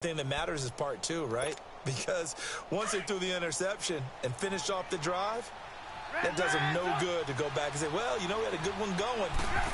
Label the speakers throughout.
Speaker 1: thing that matters is part two, right? Because once they threw the interception and finished off the drive, that does them no good to go back and say, well, you know, we had a good one going.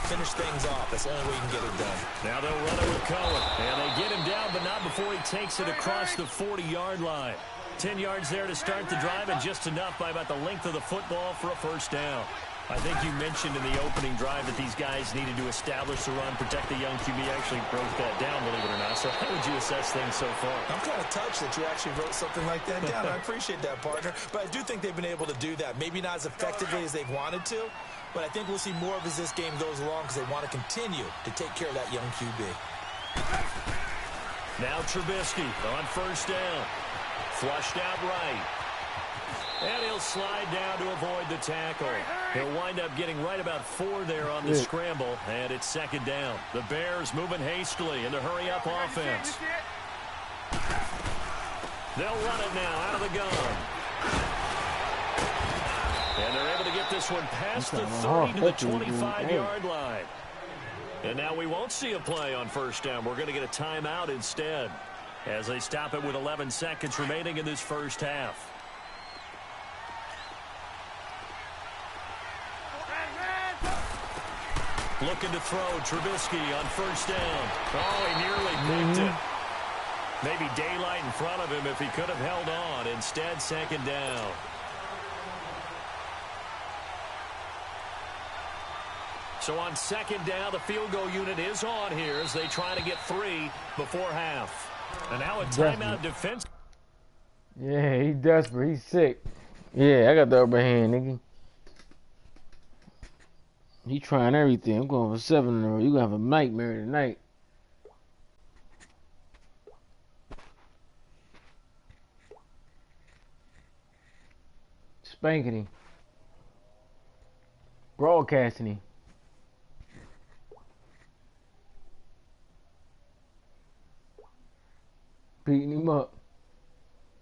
Speaker 1: Finish things off. That's the only way you can get it done.
Speaker 2: Now they'll run it with Cohen. And they get him down, but not before he takes it across the 40-yard line. 10 yards there to start the drive, and just enough by about the length of the football for a first down. I think you mentioned in the opening drive that these guys needed to establish the run, protect the young QB. Actually broke that down, believe it or not. So how would you assess things so far?
Speaker 1: I'm kind of touched that you actually wrote something like that down. I appreciate that, partner. But I do think they've been able to do that. Maybe not as effectively as they've wanted to, but I think we'll see more of as this game goes along because they want to continue to take care of that young QB.
Speaker 2: Now Trubisky on first down. Flushed out right. And he'll slide down to avoid the tackle. He'll wind up getting right about 4 there on the scramble, and it's second down. The Bears moving hastily in the hurry-up offense. They'll run it now out of the gun. And they're able to get this one past the 30 to the 25-yard line. And now we won't see a play on first down. We're going to get a timeout instead as they stop it with 11 seconds remaining in this first half. Looking to throw Trubisky on first down. Oh, he nearly picked it. Maybe daylight in front of him if he could have held on. Instead, second down. So on second down, the field goal unit is on here as they try to get 3 before half. And now a timeout defense.
Speaker 3: Yeah, he's desperate. He's sick. Yeah, I got the upper hand, nigga. He trying everything. I'm going for 7 in a row. You gonna have a nightmare tonight. Spanking him. Broadcasting him. Beating him up.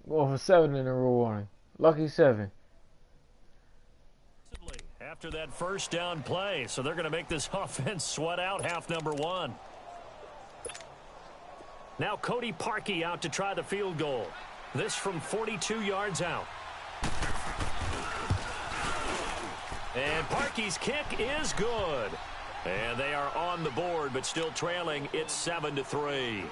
Speaker 3: Going for 7 in a row on him. Lucky 7.
Speaker 2: After that first down play, so they're going to make this offense sweat out half number 1. Now Cody Parkey out to try the field goal. This from 42 yards out. And Parkey's kick is good. And they are on the board, but still trailing. It's 7-3.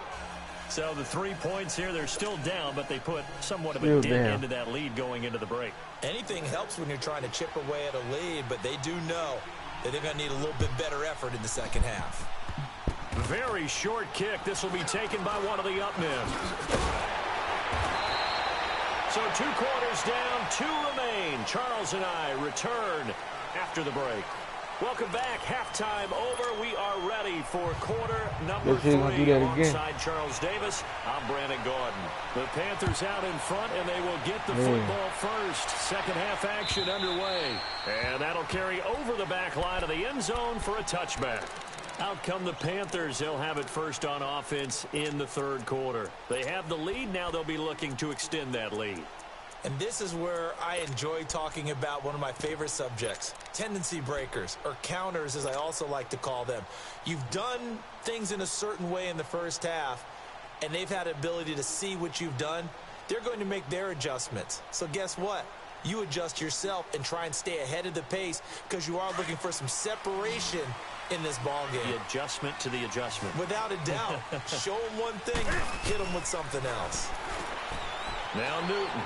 Speaker 2: So the 3 points here, they're still down, but they put somewhat of a dent into that lead going into the break.
Speaker 1: Anything helps when you're trying to chip away at a lead, but they do know that they're going to need a little bit better effort in the second half.
Speaker 2: Very short kick. This will be taken by one of the up men. So 2 quarters down, 2 remain. Charles and I return after the break. Welcome back. Halftime over. We are ready for quarter number 3. Alongside Charles Davis, I'm Brandon Gordon. The Panthers out in front, and they will get the football first. Second half action underway. And that'll carry over the back line of the end zone for a touchback. Out come the Panthers. They'll have it first on offense in the third quarter. They have the lead. Now they'll be looking to extend that lead.
Speaker 1: And this is where I enjoy talking about one of my favorite subjects, tendency breakers, or counters as I also like to call them. You've done things in a certain way in the first half, and they've had the ability to see what you've done. They're going to make their adjustments. So guess what? You adjust yourself and try and stay ahead of the pace because you are looking for some separation in this ball game.
Speaker 2: The adjustment to the adjustment.
Speaker 1: Without a doubt. Show them one thing, hit them with something else.
Speaker 2: Now Newton.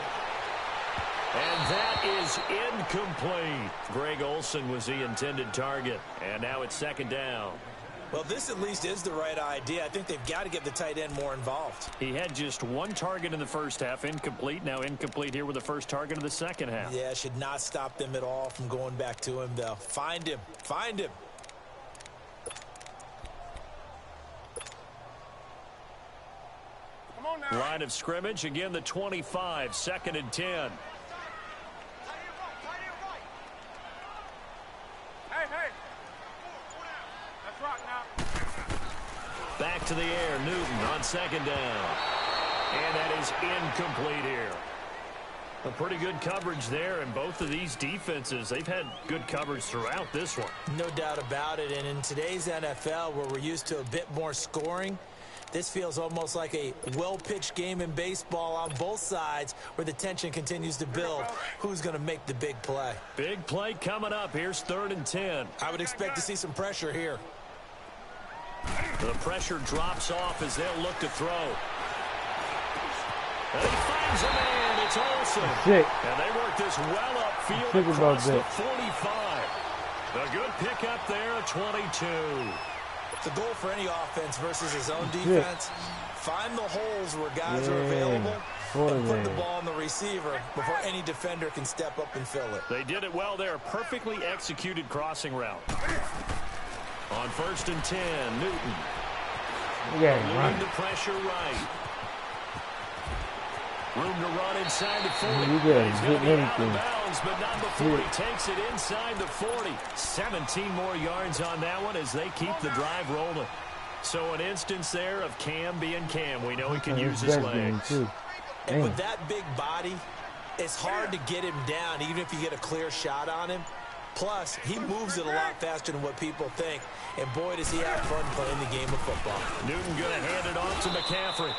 Speaker 2: And that is incomplete. Greg Olsen was the intended target. And now it's second down.
Speaker 1: Well, this at least is the right idea. I think they've got to get the tight end more involved.
Speaker 2: He had just 1 target in the first half. Incomplete. Now incomplete here with the first target of the second half.
Speaker 1: Yeah, should not stop them at all from going back to him, though. Find him. Find him.
Speaker 4: Come on now.
Speaker 2: Line of scrimmage. Again, the 25. 2nd and 10. Back to the air, Newton on second down. And that is incomplete here. A pretty good coverage there, and both of these defenses, they've had good coverage throughout this one.
Speaker 1: No doubt about it, and in today's NFL, where we're used to a bit more scoring, This feels almost like a well-pitched game in baseball on both sides where the tension continues to build. Who's going to make the big play?
Speaker 2: Big play coming up. Here's 3rd and 10.
Speaker 1: I would expect to see some pressure here.
Speaker 2: The pressure drops off as they'll look to throw. And he finds a man. It's Olsen. And they work this well upfield across the 45. A good pickup there at 22.
Speaker 1: The goal for any offense versus his own defense, find the holes where guys are available and put the ball on the receiver before any defender can step up and fill it.
Speaker 2: They did it well there. Perfectly executed crossing route. On 1st and 10, Newton. Leading the pressure right. Room to run inside the 40. He's going to be out of bounds, but not before he takes it inside the 40. 17 more yards on that one as they keep the drive rolling. So an instance there of Cam being Cam. We know he can use his legs.
Speaker 1: And with that big body, it's hard to get him down, even if you get a clear shot on him. Plus, he moves it a lot faster than what people think. And boy, does he have fun playing the game of football.
Speaker 2: Newton going to hand it off to McCaffrey.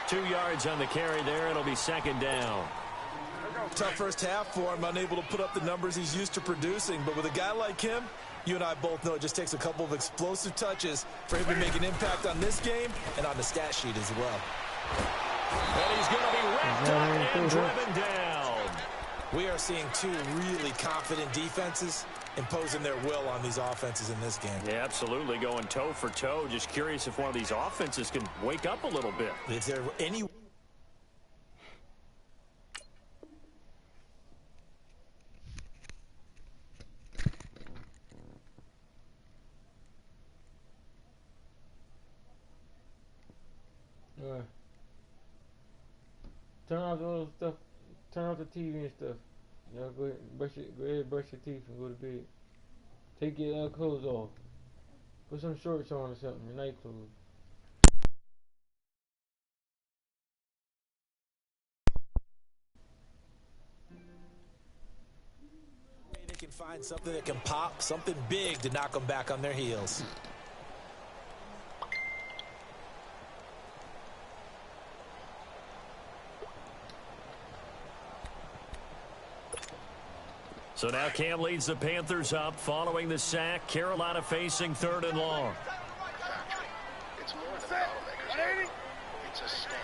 Speaker 2: 2 yards on the carry there. It'll be 2nd down.
Speaker 1: Tough first half for him, unable to put up the numbers he's used to producing. But with a guy like him, you and I both know it just takes a couple of explosive touches for him to make an impact on this game and on the stat sheet as well.
Speaker 2: And he's going to be wrapped up and driven down.
Speaker 1: We are seeing 2 really confident defenses imposing their will on these offenses in this game.
Speaker 2: Yeah, absolutely, going toe for toe. Just curious if one of these offenses can wake up a little bit.
Speaker 1: Is there any...
Speaker 3: Turn off the little stuff. Turn off the TV and stuff. Y'all go ahead and brush your teeth and go to bed. Take your clothes off. Put some shorts on or something, your night clothes.
Speaker 1: They can find something that can pop, something big to knock them back on their heels.
Speaker 2: So now Cam leads the Panthers up following the sack. Carolina facing 3rd and long.
Speaker 4: It's more than a bottleneck. It's a stamp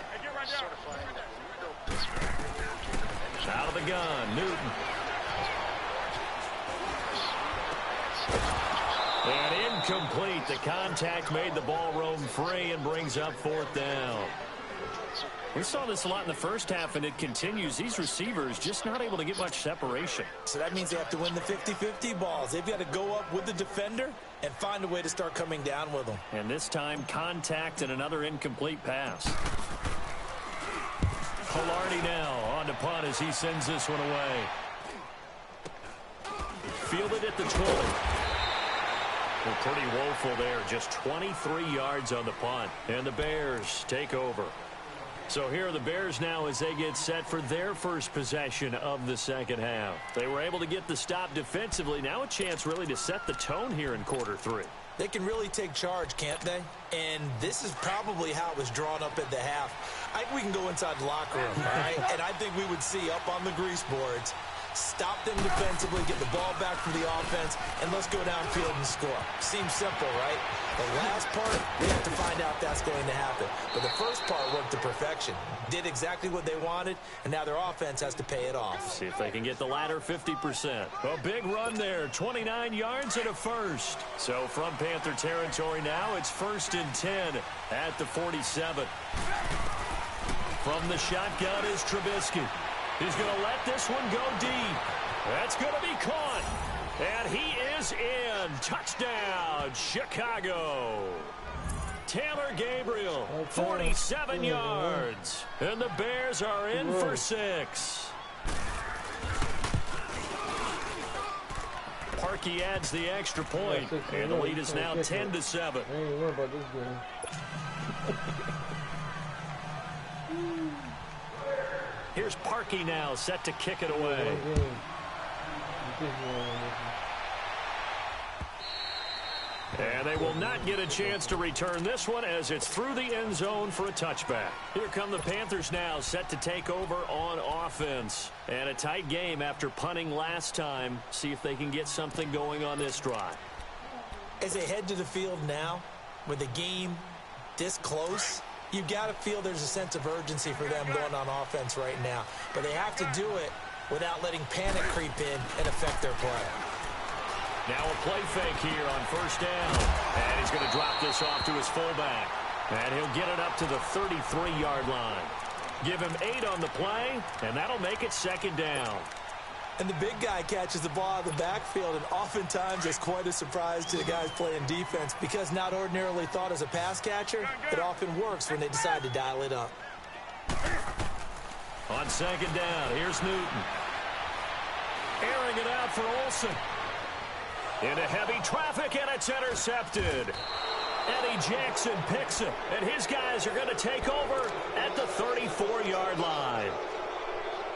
Speaker 4: certifying that we built this.
Speaker 2: Out of the gun, Newton. And incomplete. The contact made the ball roam free and brings up 4th down. We saw this a lot in the first half, and it continues. These receivers just not able to get much separation.
Speaker 1: So that means they have to win the 50-50 balls. They've got to go up with the defender and find a way to start coming down with them.
Speaker 2: And this time, contact and another incomplete pass. Hilardi now on to punt as he sends this one away. Fielded at the 20. Well, pretty woeful there. Just 23 yards on the punt. And the Bears take over. So here are the Bears now as they get set for their first possession of the second half. They were able to get the stop defensively. Now a chance really to set the tone here in quarter 3.
Speaker 1: They can really take charge, can't they? And this is probably how it was drawn up at the half. I think we can go inside the locker room, all right? And I think we would see up on the grease boards, stop them defensively, get the ball back from the offense, and let's go downfield and score. Seems simple, right? The last part, we have to find out if that's going to happen. But the first part worked to perfection. Did exactly what they wanted, and now their offense has to pay it off.
Speaker 2: See if they can get the latter 50%. A big run there, 29 yards and a first. So from Panther territory now, it's 1st and 10 at the 47. From the shotgun is Trubisky. He's going to let this one go deep. That's going to be caught. And he is in. Touchdown, Chicago. Taylor Gabriel, 47 yards. And the Bears are in for 6. Parkey adds the extra point. And the lead is now 10-7.
Speaker 3: I ain't worried about this game.
Speaker 2: Here's Parkey now, set to kick it away. And they will not get a chance to return this one as it's through the end zone for a touchback. Here come the Panthers now, set to take over on offense. And a tight game after punting last time. See if they can get something going on this drive.
Speaker 1: As they head to the field now, with the game this close, you've got to feel there's a sense of urgency for them going on offense right now. But they have to do it without letting panic creep in and affect their play.
Speaker 2: Now a play fake here on first down. And he's going to drop this off to his fullback. And he'll get it up to the 33-yard line. Give him 8 on the play, and that'll make it second down.
Speaker 1: And the big guy catches the ball out of the backfield, and oftentimes it's quite a surprise to the guys playing defense because not ordinarily thought as a pass catcher, it often works when they decide to dial it up.
Speaker 2: On second down, here's Newton. Airing it out for Olsen. Into heavy traffic, and it's intercepted. Eddie Jackson picks it, and his guys are going to take over at the 34-yard line.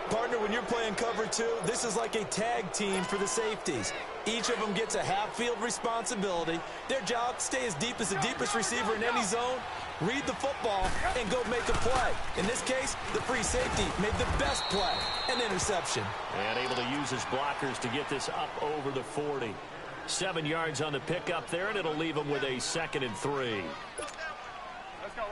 Speaker 1: Partner, when you're playing cover 2, this is like a tag team for the safeties. Each of them gets a half-field responsibility. Their job, stay as deep as the deepest receiver in any zone, read the football, and go make a play. In this case, the free safety made the best play, an interception.
Speaker 2: And able to use his blockers to get this up over the 40. 7 yards on the pickup there, and it'll leave him with a 2nd and 3.
Speaker 5: Let's go.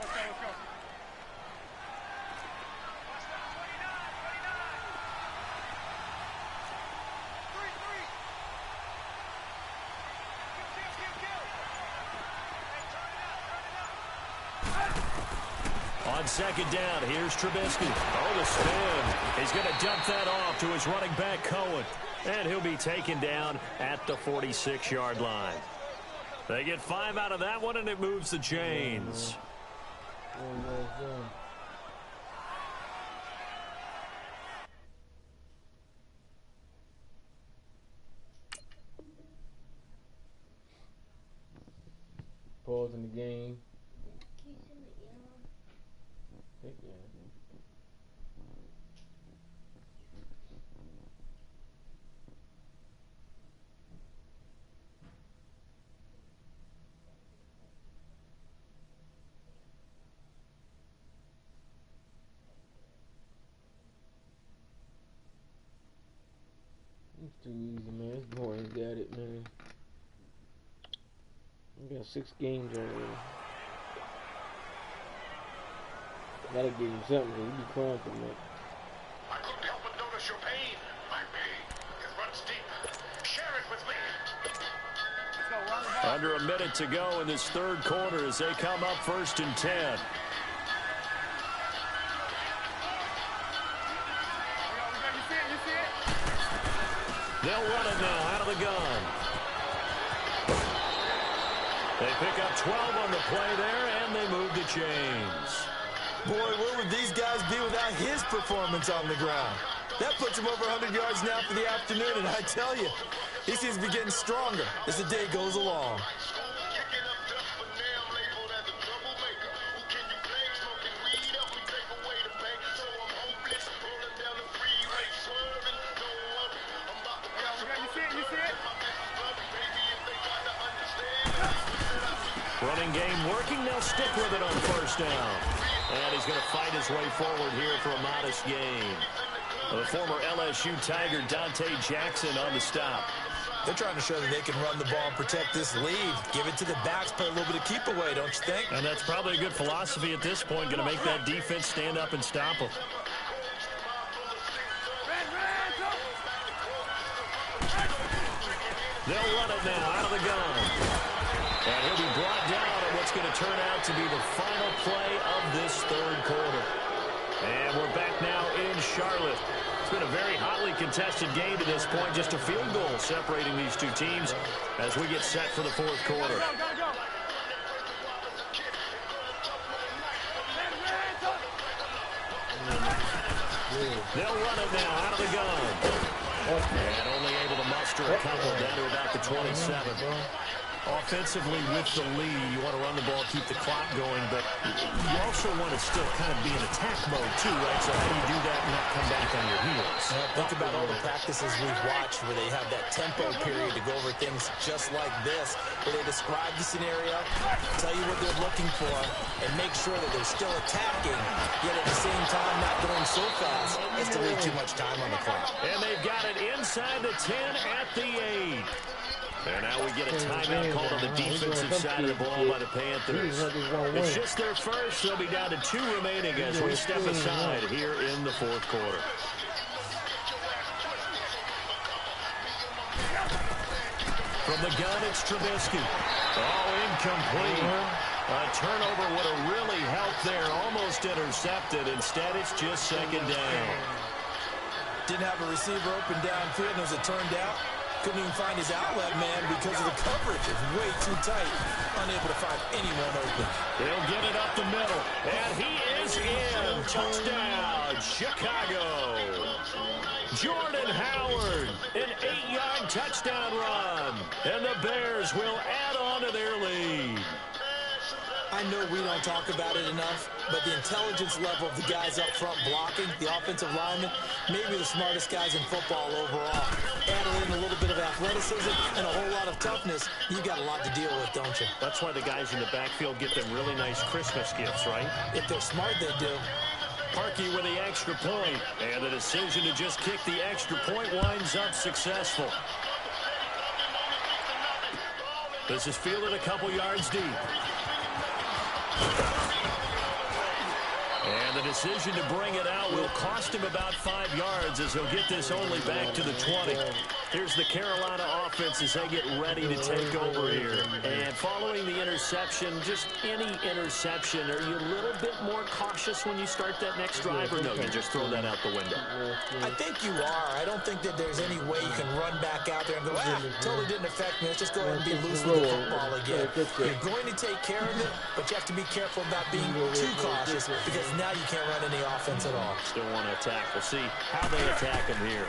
Speaker 2: On second down, here's Trubisky. Oh, the spin. He's going to dump that off to his running back, Cohen. And he'll be taken down at the 46-yard line. They get 5 out of that one, and it moves the chains.
Speaker 3: Pause in the game. It's too easy, man. It's boring. Got it, man. We got 6 games already. Gotta give you something, you be crying for much.
Speaker 4: I couldn't help but notice your pain. My pain, it runs deep. Share it with me.
Speaker 2: Under a minute to go in this third quarter as they come up 1st and 10. They'll run it now out of the gun. They pick up 12 on the play there, and they move the chains.
Speaker 1: Boy, where would these guys be without his performance on the ground? That puts him over 100 yards now for the afternoon, and I tell you, he seems to be getting stronger as the day goes along.
Speaker 2: Running game working. They'll stick with it on first down. And he's going to fight his way forward here for a modest gain. The former LSU Tiger Dante Jackson on the stop.
Speaker 1: They're trying to show that they can run the ball and protect this lead. Give it to the backs, play a little bit of keep away, don't you think?
Speaker 2: And that's probably a good philosophy at this point. Going to make that defense stand up and stop them. They'll run it now out of the gun. And he'll be brought down on what's going to turn out to be the final play of this third quarter. And we're back now in Charlotte. It's been a very hotly contested game to this point. Just a field goal separating these two teams as we get set for the fourth quarter. They'll run it now out of the gun. And only able to muster a couple down to about the 27. Offensively with the lead, you want to run the ball, keep the clock going, but you also want to still kind of be in attack mode too, right? So how do you do that and not come back on your heels?
Speaker 1: Think about all the practices we've watched where they have that tempo period to go over things just like this, where they describe the scenario, tell you what they're looking for, and make sure that they're still attacking, yet at the same time not going so fast as to leave too much time on the clock.
Speaker 2: And they've got it inside the 10 at the 8. And now we get a timeout called on the defensive side of the ball by the Panthers. It's just their first. They'll be down to 2 remaining as we step aside here in the fourth quarter. From the gun, it's Trubisky. Oh, incomplete. A turnover would have really helped there. Almost intercepted. Instead, it's just second down.
Speaker 1: Didn't have a receiver open downfield, and as it turned out, couldn't even find his outlet man because of the coverage. It's way too tight. Unable to find anyone open.
Speaker 2: He'll get it up the middle. And he is in. Touchdown, Chicago. Jordan Howard, an 8-yard touchdown run. And the Bears will add on to their lead.
Speaker 1: I know we don't talk about it enough, but the intelligence level of the guys up front blocking, the offensive linemen, maybe the smartest guys in football overall. Add in a little bit of athleticism and a whole lot of toughness, you got a lot to deal with, don't you?
Speaker 2: That's why the guys in the backfield get them really nice Christmas gifts, right?
Speaker 1: If they're smart, they do.
Speaker 2: Parkey with the extra point, and the decision to just kick the extra point winds up successful. This is fielded a couple yards deep. And the decision to bring it out will cost him about 5 yards as he'll get this only back to the 20. Here's the Carolina offense as they get ready to take over here. And following the interception, just any interception, are you a little bit more cautious when you start that next drive, or no, you just throw that out the window?
Speaker 1: I think you are. I don't think that there's any way you can run back out there and go, totally didn't affect me. Let's just go ahead and be loose with the football again. You're going to take care of it, but you have to be careful about being too cautious because now you can't run any offense at all.
Speaker 2: Still want to attack. We'll see how they attack him here.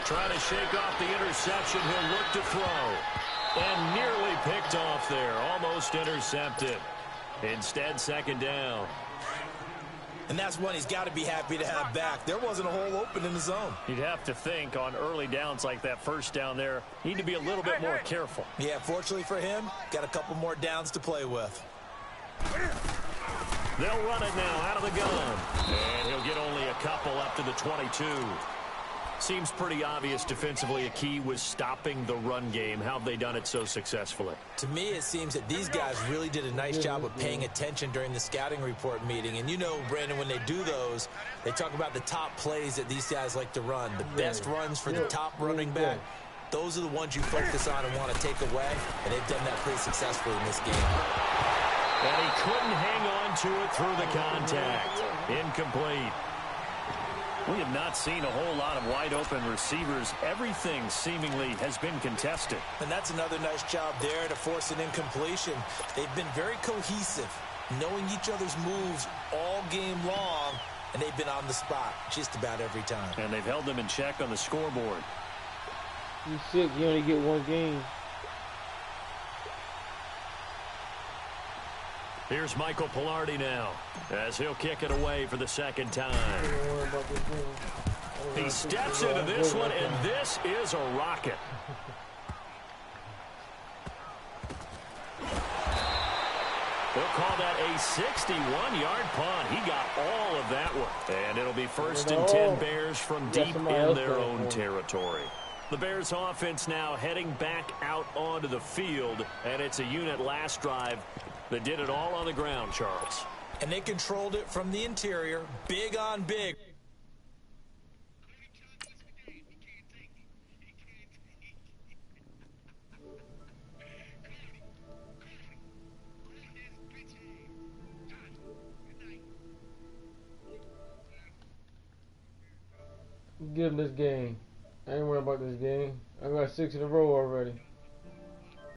Speaker 2: Trying to shake off the interception. He'll look to throw. And nearly picked off there. Almost intercepted. Instead, second down.
Speaker 1: And that's one he's got to be happy to have back. There wasn't a hole open in the zone.
Speaker 2: You'd have to think on early downs like that first down there, need to be a little bit more careful.
Speaker 1: Yeah, fortunately for him, got a couple more downs to play with.
Speaker 2: They'll run it now out of the gun. And he'll get only a couple up to the 22. Seems pretty obvious defensively a key was stopping the run game. How have they done it so successfully?
Speaker 1: To me, it seems that these guys really did a nice job of paying attention during the scouting report meeting. And you know, Brandon, when they do those, they talk about the top plays that these guys like to run. The best runs for the top running back. Those are the ones you focus on and want to take away. And they've done that pretty successfully in this game.
Speaker 2: And he couldn't hang on to it through the contact. Incomplete. We have not seen a whole lot of wide-open receivers. Everything seemingly has been contested.
Speaker 1: And that's another nice job there to force an incompletion. They've been very cohesive, knowing each other's moves all game long, and they've been on the spot just about every time.
Speaker 2: And they've held them in check on the scoreboard.
Speaker 3: You sick, you only get one game.
Speaker 2: Here's Michael Pilardi now, as he'll kick it away for the second time. He steps into this one, and this is a rocket. They'll call that a 61-yard punt. He got all of that one. And it'll be 1st and 10 Bears from deep in their own territory. The Bears offense now heading back out onto the field, and it's a unit last drive that did it all on the ground, Charles.
Speaker 1: And they controlled it from the interior, big on big.
Speaker 3: Give him this game. I ain't worried about this game. I got 6 in a row already.